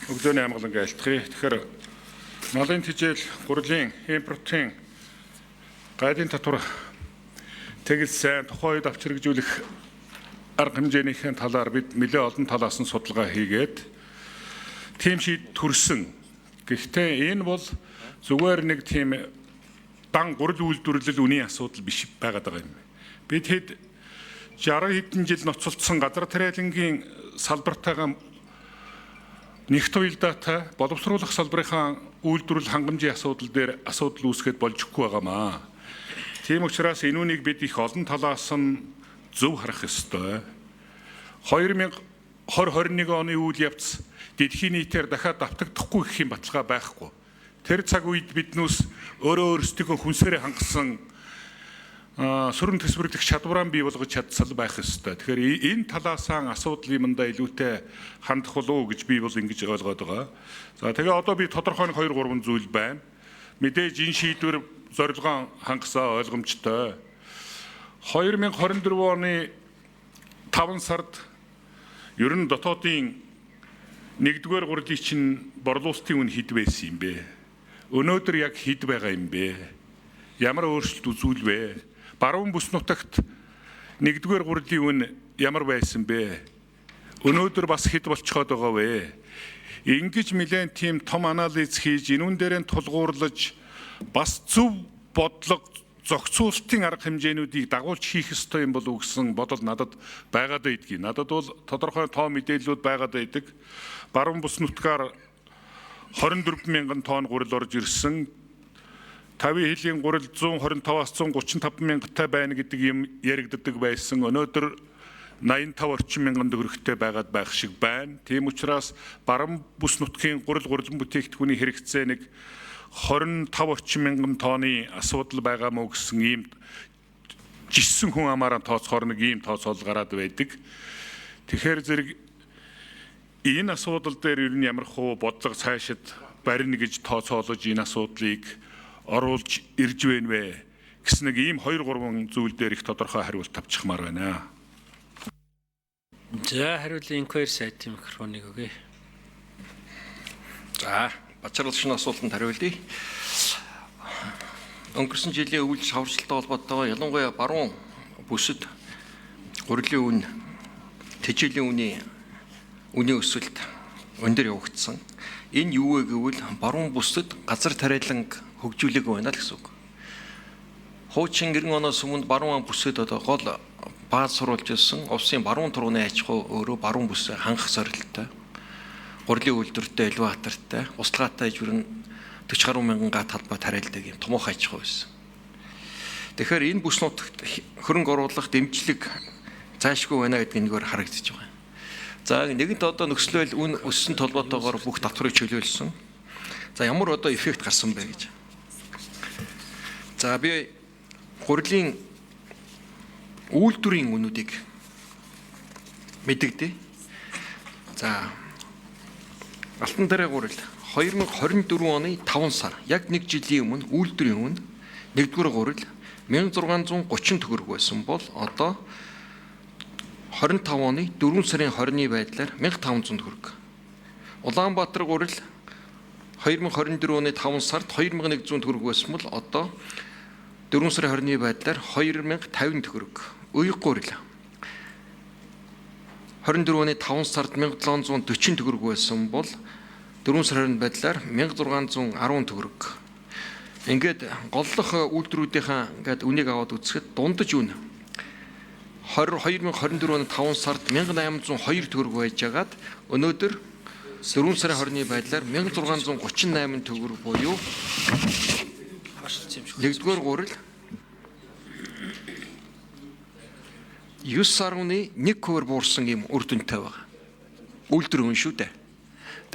Өглөөний амгалан айлтгая. Тэгэхээр малын тэжээл, гурилын, импортын гайлын татвар тэгэл сайн тухайн үед авч хэрэгжүүлэх арга хэмжээнийхэн талаар бид нэлээд олон талаас нь судалгаа хийгээд тийм шийд төрсөн. Гэхдээ энэ бол зүгээр нэг тийм дан гурил үйлдвэрлэл үнийн асуудал биш байгаад байгаа юм. Бид хэд 60 хэдэн жил ноцолдсон газар тариалангийн салбартайгаа нэгт уялдаатай боловсруулах салбарынхаа үйлдвэрлэл хангамжийн асуудал дээр асуудал үүсгээд болж өгөхгүй байгаамаа. Тийм учраас энэ үнийг бид их олон талаас нь зөв харах ёстой. 2021 оны үйл явц дэлхийн нийтээр дахиад давтагдахгүй гэх юм баталгаа байхгүй. Тэр цаг үед биднээс өөрсдөө хүнсээрээ хангасан сүрэн төсвөрлөх чадвараа бий болгож чадсал байх ёстой. Тэгэхээр энэ талаасаа асуудал юмдаа илүүтэй хандах болов уу гэж би бол ингэж ойлгоод байгаа. За тэгээ одоо би тодорхой 2-3 зүйл байна. Мэдээж энэ шийдвэр зорилгоо хангасаа ойлгомжтой. 2024 оны 5 сард ер нь дотоодын 1-р гурилын чинь борлуулалтын үн хэд байсан юм бэ? Өнөөдөр яг хэд байгаа юм бэ? Ямар өөрчлөлт үзүүлвэ? Баруун бүс нутагт 1-р гурилын үн ямар байсан бэ? Өнөөдөр бас хэд болчиход байгаа вэ? Ингэж нэлээд тийм том анализ хийж энүүн дээрээ тулгуурлаж бас зөв бодлого зохицуулалтын арга хэмжээнүүдийг дагуулж хийх ёстой юм болов уу гэсэн бодол надад байгаад байдгийг. Надад бол тодорхой тоо мэдээллүүд байгаад байдаг. Баруун бүс нутгаар 24,000 тонн гурил орж ирсэн. 50 хэлийн гурил 125-аас 135 мянгатай байна гэдэг юм яригддаг байсан. Өнөөдөр 85 орчим мянган төгрөгтэй байгаад байх шиг байна. Тийм учраас баруун бүс нутгийн гурилан бүтээгдэхүүний хэрэгцээ нэг 25 орчим мянган тонны асуудал байгаа мó гэсэн ийм жиссэн хүн амаараа тооцохоор нэг ийм тооцоол гараад байдаг. Тэгэхээр зэрэг энэ асуудал дээр ер нь ямар хөө бодлого цаашид барина гэж тооцоолож энэ асуудлыг оруулж ирж байна вэ гэсэн нэг ийм 2-3 зүйл дээр их тодорхой хариулт авчихмаар байна. За хариулын инквайри сайтын микрофоныг өгье. За бачаарлалшны асуултанд хариулъя. Өнгөрсөн жилийн өвөл шаварчлалтай холбоотойгоо ялангуяа баруун бүсэд гурилын үн, тэжээлийн үнийн өсөлт өндөр явагдсан. Энэ юу вэ гэвэл баруун бүсэд газар тариаланг хөгжүүлээгүй байна л гэсэн үг. Хуучин гэрэн оноос өмнө баруун бүсэд одоо гол бааз суруулж ирсэн улсын баруун тургууны аж ахуй өөрөө баруун бүсээ хангах зорилттой. Гурилын үйлдвэртэй, элеватортой, услогаатай жирэн 40 гаруй мянган га талбай тариалдаг юм томоохон аж ахуй байсан. Тэгэхээр энэ бүс нутагт хөрөнгө оруулах дэмжлэг заашгүй байна гэдэг нэгээр харагдаж байгаа. За нэгэнт одоо нөхцөл үн өссөн толгоотойгоор бүх татварыг чөлөөлсөн. За ямар одоо эффект гарсан бэ гэж. За би гурилын үйлдвэрийн үнүүдийг мэдэгдээ. За Алтан дарай гурил 2024 оны 5 сар яг 1 жилийн өмнө үйлдвэрийн үн 1-р гурил 1630 төгрөг байсан бол одоо 25 оны 4 сарын 20-ны байдлаар 1500 төгрөг. Улаанбаатар гурил 2024 оны 5 сард 2100 төгрөг байсан бол одоо 4 сарын 20-ны байдлаар 2050 төгрөг. Уяг гурил 24 оны 5 сард 1740 төгрөг байсан бол 4 сарын байдлаар 1610 төгрөг. Ингээд голлох үйлдвэрүүдийнхаа ингээд үнийг аваад үзэхэд дундаж үн 2024 оны 5 сард 1802 төгрөг байжгаад өнөөдөр 4 сарын 20-ны байдлаар 1638 төгрөг буюу 1-р гурил 9.1% буурсан юм үр дүнтэй байгаа. Үйлдвэр үн шүү дээ.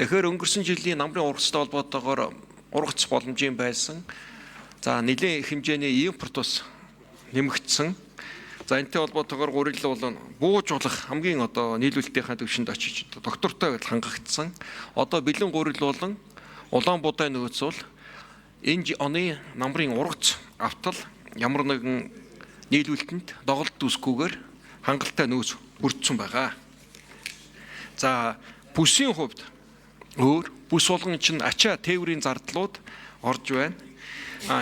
Тэгэхээр өнгөрсөн жилийн намрын ургацтай холбоотойгоор ургац боломжийн байсан. За нэлийн хэмжээний импорт бас нэмэгдсэн. За энэтэй холбоотойгоор гурил бол бууж болох хамгийн одоо нийлүүлэлтийнхаа төвшөнд очиж доктортой хангагдсан. Одоо бэлэн гурил болон улаан будай нөөц бол энэ оны намрын ургац автал ямар нэгэн нийлүүлэлтэнд доголдолт үүсгүйгээр хангалттай нөөц бүрдсэн байгаа. За бүсийн хувьд өөр бүс болгон чинь ачаа тээврийн зардлууд орж байна.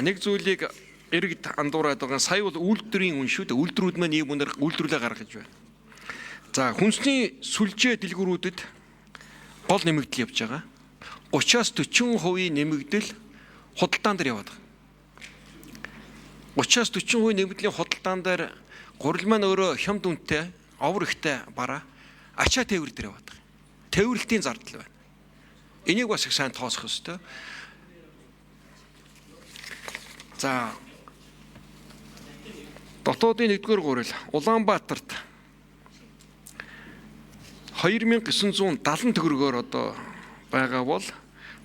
Нэг зүйлийг иргэд андуураад байгаа. Сая бол үйлдвэрийн үн шүү дээ. Үйлдвэрүүд маань ийм үнээр үйлдвэрлэлээ гаргаж байна. За хүнсний сүлжээ дэлгүүрүүдэд гол нэмэгдэл явж байгаа. 30-аас 40% нэмэгдэл худалдаан дээр яваад байгаа. 30-аас 40% нэмэгдлийн худалдаан дээр гурил маань өөрөө хямд үнэтэй, овор ихтэй бараа ачаа тээвэр дээр яваад байгаа. Тээвэрлэлтийн зардал байна. Энийг бас их сайн тооцох ёстой. За дотоодын 1-р гурил Улаанбаатарт 2970 төгрөгөөр одоо байгаа бол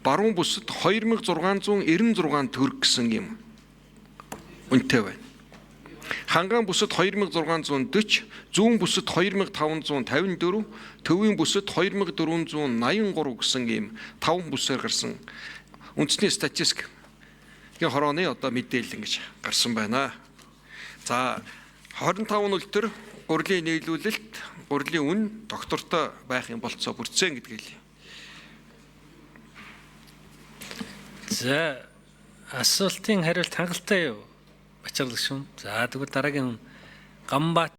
баруун бүсэд 2696 төгрөг гэсэн юм үнэтэй байна. Хангаан бүсэд 2640, зүүн бүсэд 2554, төвийн бүсэд 2483 гэсэн ийм 5 бүсээр гарсан үндэсний статистикийн хорооны одоо мэдээлэл ингэж гарсан байна. За 25 үлтэр гурилын нийлүүлэлт, гурилын үн доктортой байх юм болцоо бүрдсэн гэдгийг. За асуултын хариулт хангалттай юу? Бачаалаг шүүн. За тэгвэл дараагийн Ганбаатар